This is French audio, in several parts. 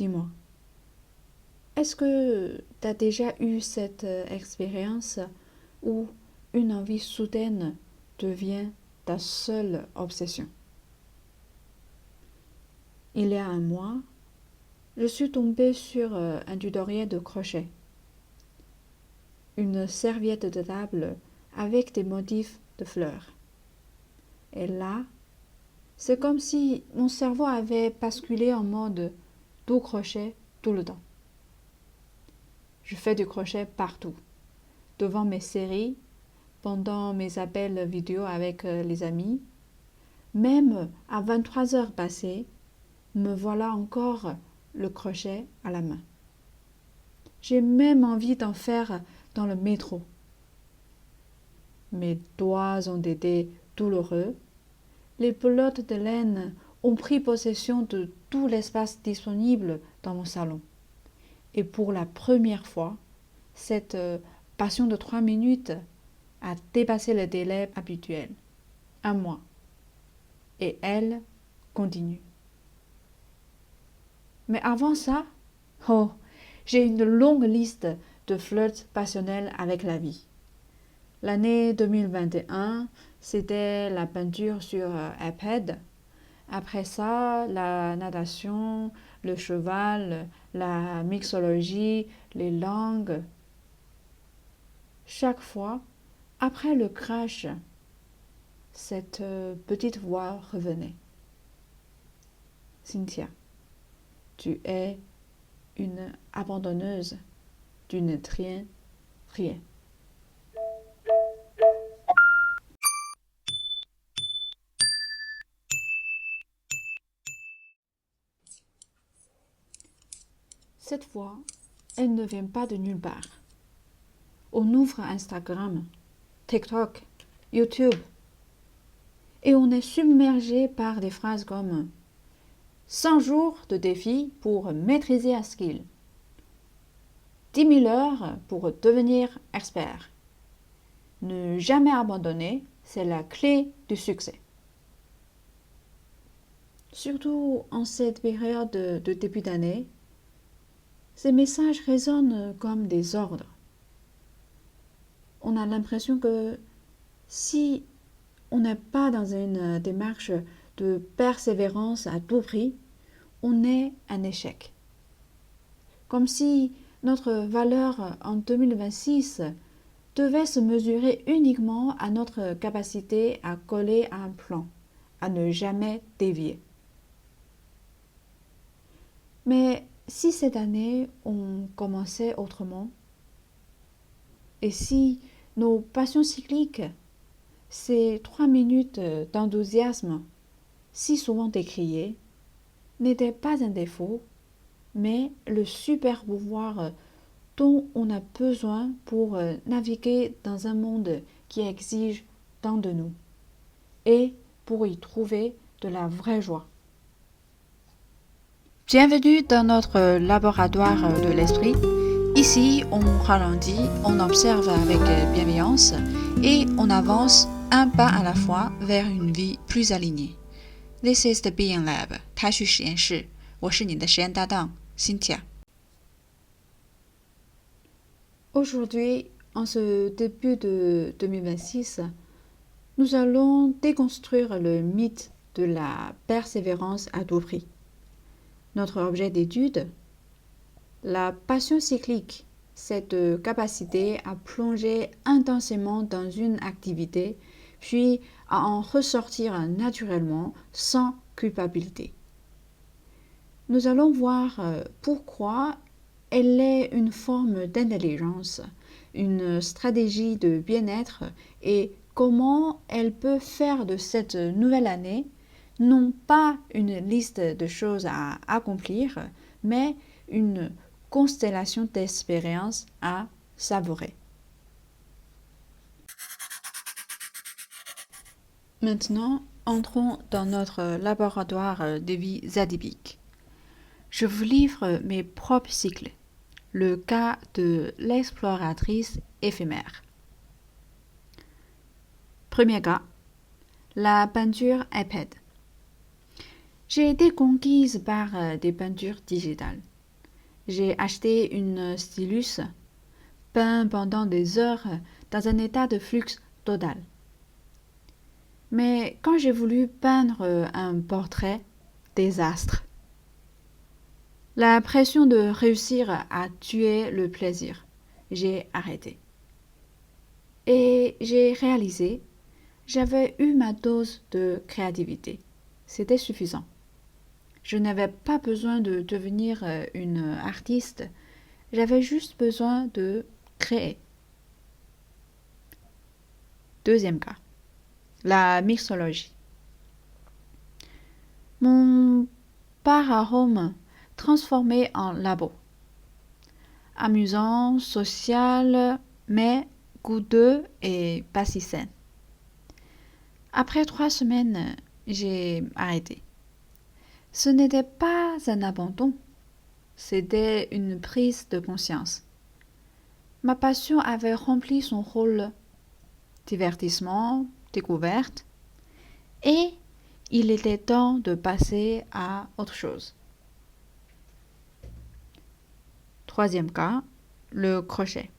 dis-moi, est-ce que tu as déjà eu cette expérience où une envie soudaine devient ta seule obsession? Il y a un mois, je suis tombée sur un tutoriel de crochet, une serviette de table avec des motifs de fleurs. Et là, c'est comme si mon cerveau avait basculé en mode tout crochet tout le temps. Je fais du crochet partout, devant mes séries, pendant mes appels vidéo avec les amis. Même à 23 heures passées, me voilà encore le crochet à la main. J'ai même envie d'en faire dans le métro. Mes doigts ont été douloureux. Les pelotes de laine ont pris possession de tout l'espace disponible dans mon salon. Et pour la première fois, cette passion de 3 minutes a dépassé le délai habituel. Un mois. Et elle continue. Mais avant ça, oh, j'ai une longue liste de flirts passionnels avec la vie. L'année 2021, c'était la peinture sur iPad. Après ça, la natation, le cheval, la mixologie, les langues. Chaque fois, après le crash, cette petite voix revenait. Cynthia, tu es une abandonneuse, tu ne tiens rien. Cette voix, elle ne vient pas de nulle part. On ouvre Instagram, TikTok, YouTube, et on est submergé par des phrases comme 100 jours de défi pour maîtriser un skill, 10 000 heures pour devenir expert. Ne jamais abandonner, c'est la clé du succès. Surtout en cette période de début d'année, ces messages résonnent comme des ordres. On a l'impression que si on n'est pas dans une démarche de persévérance à tout prix, on est un échec. Comme si notre valeur en 2026 devait se mesurer uniquement à notre capacité à coller à un plan, à ne jamais dévier. Mais si cette année on commençait autrement, et si nos passions cycliques, ces 3 minutes d'enthousiasme si souvent décriées, n'étaient pas un défaut, mais le super pouvoir dont on a besoin pour naviguer dans un monde qui exige tant de nous, et pour y trouver de la vraie joie. Bienvenue dans notre laboratoire de l'esprit. Ici, on ralentit, on observe avec bienveillance et on avance un pas à la fois vers une vie plus alignée. This is the Being Lab, 太虚实验室。我是你的实验搭档 Cynthia. Aujourd'hui, en ce début de 2026, nous allons déconstruire le mythe de la persévérance à tout prix. Notre objet d'étude, la passion cyclique, cette capacité à plonger intensément dans une activité, puis à en ressortir naturellement sans culpabilité. Nous allons voir pourquoi elle est une forme d'intelligence, une stratégie de bien-être et comment elle peut faire de cette nouvelle année non pas une liste de choses à accomplir, mais une constellation d'expériences à savourer. Maintenant, entrons dans notre laboratoire de vie atypique. Je vous livre mes propres cycles, le cas de l'exploratrice éphémère. Premier cas, la peinture iPad. J'ai été conquise par des peintures digitales. J'ai acheté une stylus, peint pendant des heures dans un état de flux total. Mais quand j'ai voulu peindre un portrait, désastre. La pression de réussir a tué le plaisir. J'ai arrêté. Et j'ai réalisé, j'avais eu ma dose de créativité. C'était suffisant. Je n'avais pas besoin de devenir une artiste, j'avais juste besoin de créer. Deuxième cas, la mixologie. Mon bar à Rome transformé en labo. Amusant, social, mais goûteux et pas si sain. Après 3 semaines, j'ai arrêté. Ce n'était pas un abandon, c'était une prise de conscience. Ma passion avait rempli son rôle, divertissement, découverte, et il était temps de passer à autre chose. Troisième cas, le crochet.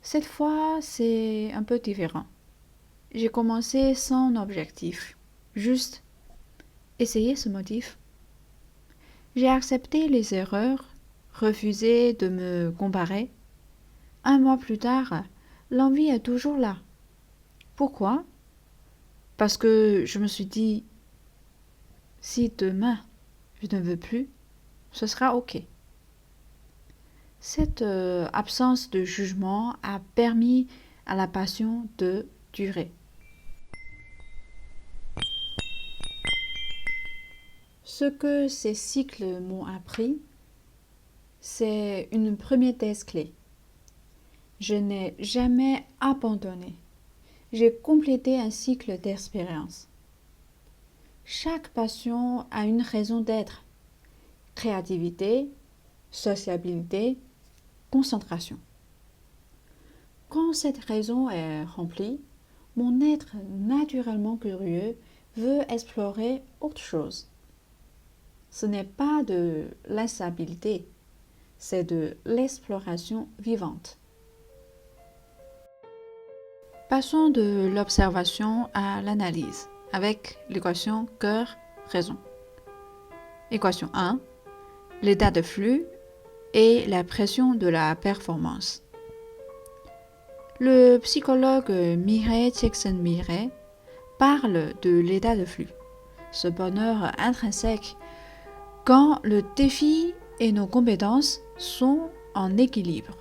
Cette fois, c'est un peu différent. J'ai commencé sans objectif, juste essayer ce motif. J'ai accepté les erreurs, refusé de me comparer. 1 mois plus tard, l'envie est toujours là. Pourquoi? Parce que je me suis dit, si demain je ne veux plus, ce sera OK. Cette absence de jugement a permis à la passion de durer. Ce que ces cycles m'ont appris, c'est une première thèse clé. Je n'ai jamais abandonné. J'ai complété un cycle d'expérience. Chaque passion a une raison d'être. Créativité, sociabilité, concentration. Quand cette raison est remplie, mon être naturellement curieux veut explorer autre chose. Ce n'est pas de l'instabilité, c'est de l'exploration vivante. Passons de l'observation à l'analyse avec l'équation cœur-raison. Équation 1, l'état de flux et la pression de la performance. Le psychologue Mireille Csikszentmihalyi parle de l'état de flux, ce bonheur intrinsèque quand le défi et nos compétences sont en équilibre.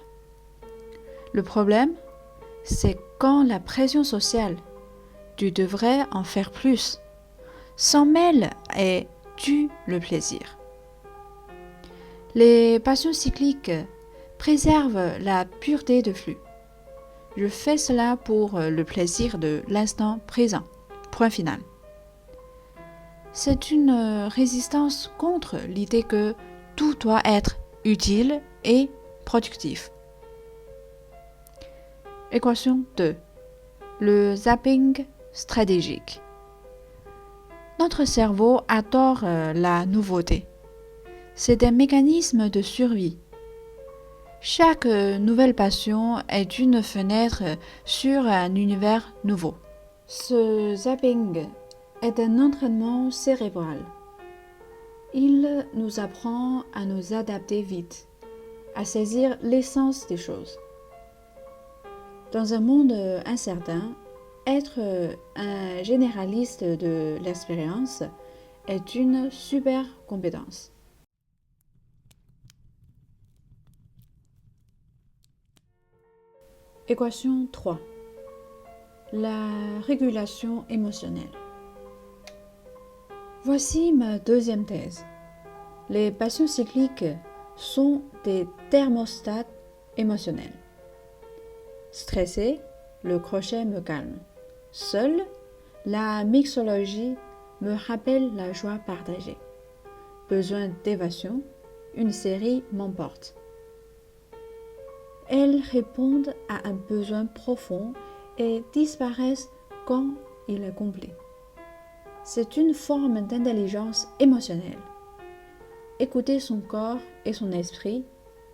Le problème, c'est quand la pression sociale, tu devrais en faire plus, s'en mêle et tue le plaisir. Les passions cycliques préservent la pureté de flux. Je fais cela pour le plaisir de l'instant présent. Point final. C'est une résistance contre l'idée que tout doit être utile et productif. Équation 2. Le zapping stratégique. Notre cerveau adore la nouveauté. C'est un mécanisme de survie. Chaque nouvelle passion est une fenêtre sur un univers nouveau. Ce zapping est un entraînement cérébral. Il nous apprend à nous adapter vite, à saisir l'essence des choses. Dans un monde incertain, être un généraliste de l'expérience est une super compétence. Équation 3. La régulation émotionnelle. Voici ma deuxième thèse. Les passions cycliques sont des thermostats émotionnels. Stressé, le crochet me calme. Seule, la mixologie me rappelle la joie partagée. Besoin d'évasion, une série m'emporte. Elles répondent à un besoin profond et disparaissent quand il est comblé. C'est une forme d'intelligence émotionnelle. écouter son corps et son esprit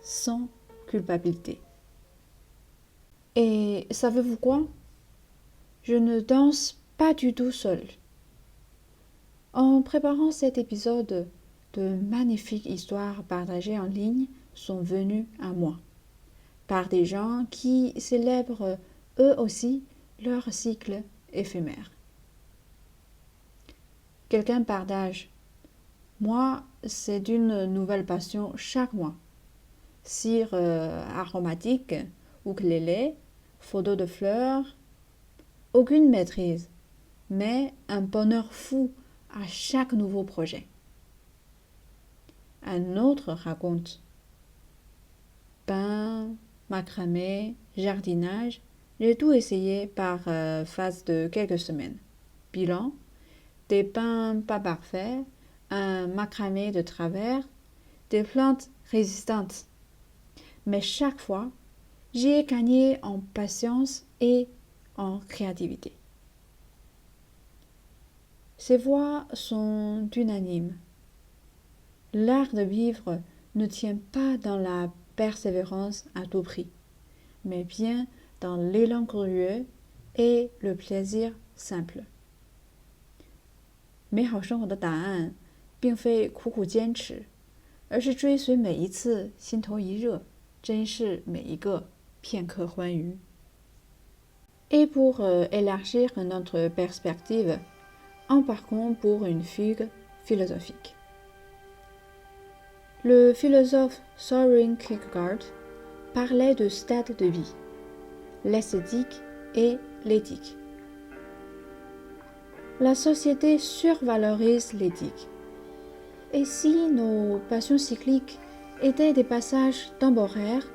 sans culpabilité. Et savez-vous quoi? Je ne danse pas du tout seule. En préparant cet épisode, de magnifiques histoires partagées en ligne sont venues à moi, par des gens qui célèbrent eux aussi leur cycle éphémère. Quelqu'un partage. Moi, c'est une nouvelle passion chaque mois. Cire aromatique, ukulélé, photos de fleurs. Aucune maîtrise, mais un bonheur fou à chaque nouveau projet. Un autre raconte. Pain, macramé, jardinage, j'ai tout essayé par phase de quelques semaines. Bilan, des pains pas parfaits, un macramé de travers, des plantes résistantes. Mais chaque fois, j'y ai gagné en patience et en créativité. Ces voix sont unanimes. L'art de vivre ne tient pas dans la persévérance à tout prix, mais bien dans l'élan curieux et le plaisir simple。美好生活的答案并非苦苦坚持，而是追随每一次心头一热，珍视每一个片刻欢愉。Et pour élargir notre perspective, embarquons pour une fugue philosophique. Le philosophe Søren Kierkegaard parlait de stades de vie, l'esthétique et l'éthique. La société survalorise l'éthique. Et si nos passions cycliques étaient des passages temporaires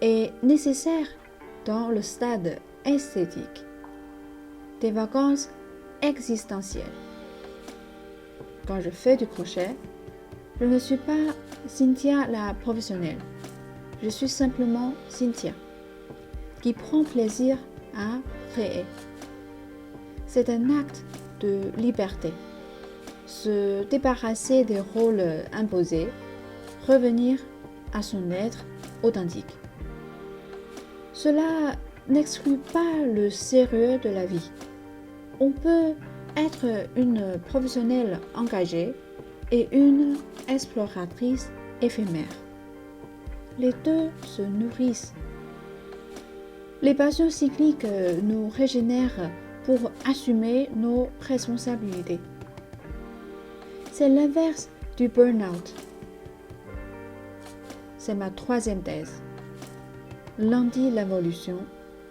et nécessaires dans le stade esthétique, des vacances existentielles. Quand je fais du crochet, je ne suis pas Cynthia la professionnelle. Je suis simplement Cynthia, qui prend plaisir à créer. C'est un acte de liberté. Se débarrasser des rôles imposés, revenir à son être authentique. Cela n'exclut pas le sérieux de la vie. On peut être une professionnelle engagée et une exploratrice éphémère. Les deux se nourrissent. Les passions cycliques nous régénèrent pour assumer nos responsabilités. C'est l'inverse du burn-out. C'est ma troisième thèse. L'anti-l'évolution,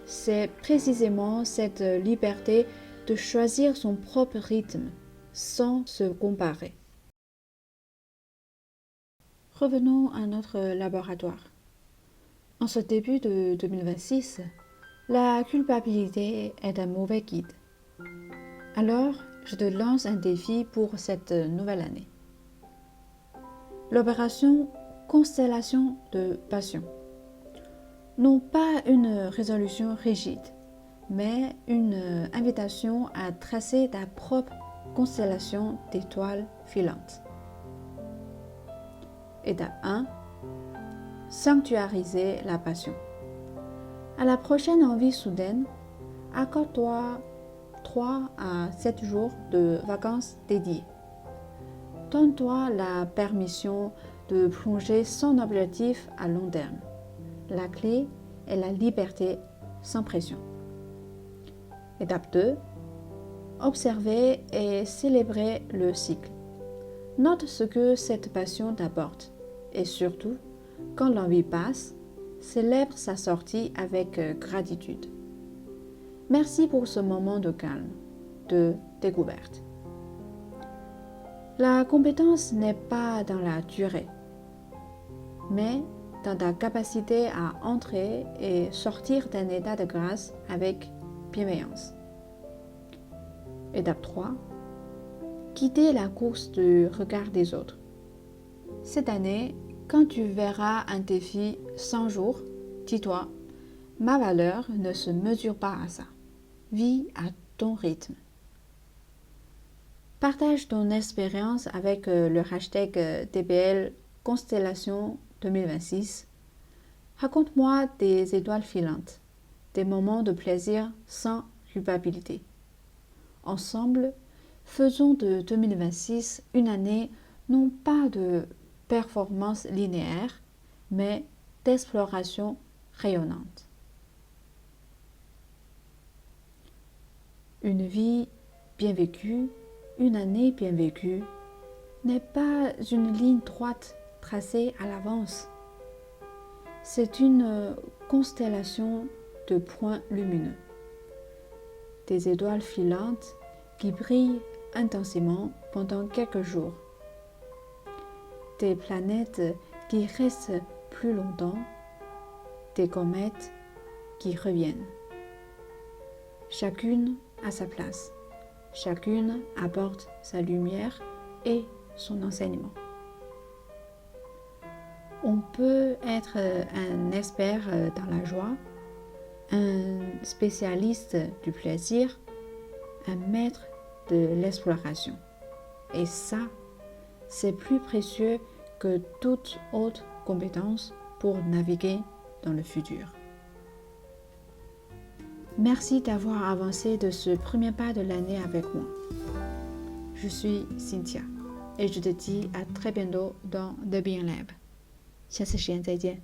c'est précisément cette liberté de choisir son propre rythme sans se comparer. Revenons à notre laboratoire. En ce début de 2026, la culpabilité est un mauvais guide. Alors, je te lance un défi pour cette nouvelle année. L'opération Constellation de passion. Non pas une résolution rigide, mais une invitation à tracer ta propre constellation d'étoiles filantes. Étape 1. Sanctuariser la passion. À la prochaine envie soudaine, accorde-toi 3 à 7 jours de vacances dédiées. Donne-toi la permission de plonger sans objectif à long terme. La clé est la liberté sans pression. Étape 2. Observer et célébrer le cycle. Note ce que cette passion t'apporte et surtout, quand l'envie passe, célèbre sa sortie avec gratitude. Merci pour ce moment de calme, de découverte. La compétence n'est pas dans la durée, mais dans ta capacité à entrer et sortir d'un état de grâce avec bienveillance. Étape 3. Quitter la course du regard des autres. Cette année, quand tu verras un défi 100 jours, dis-toi, ma valeur ne se mesure pas à ça. Vis à ton rythme. Partage ton expérience avec le hashtag DBL constellation 2026. Raconte-moi des étoiles filantes, des moments de plaisir sans culpabilité. Ensemble, faisons de 2026 une année non pas de performance linéaire, mais d'exploration rayonnante. Une vie bien vécue, une année bien vécue, n'est pas une ligne droite tracée à l'avance. C'est une constellation de points lumineux, des étoiles filantes qui brillent intensément pendant quelques jours, des planètes qui restent plus longtemps, des comètes qui reviennent. Chacune a sa place, chacune apporte sa lumière et son enseignement. On peut être un expert dans la joie, un spécialiste du plaisir, un maître de l'exploration. Et ça, c'est plus précieux que toute autre compétence pour naviguer dans le futur. Merci d'avoir avancé de ce premier pas de l'année avec moi. Je suis Cynthia et je te dis à très bientôt dans The Being Lab. 下次实验再见。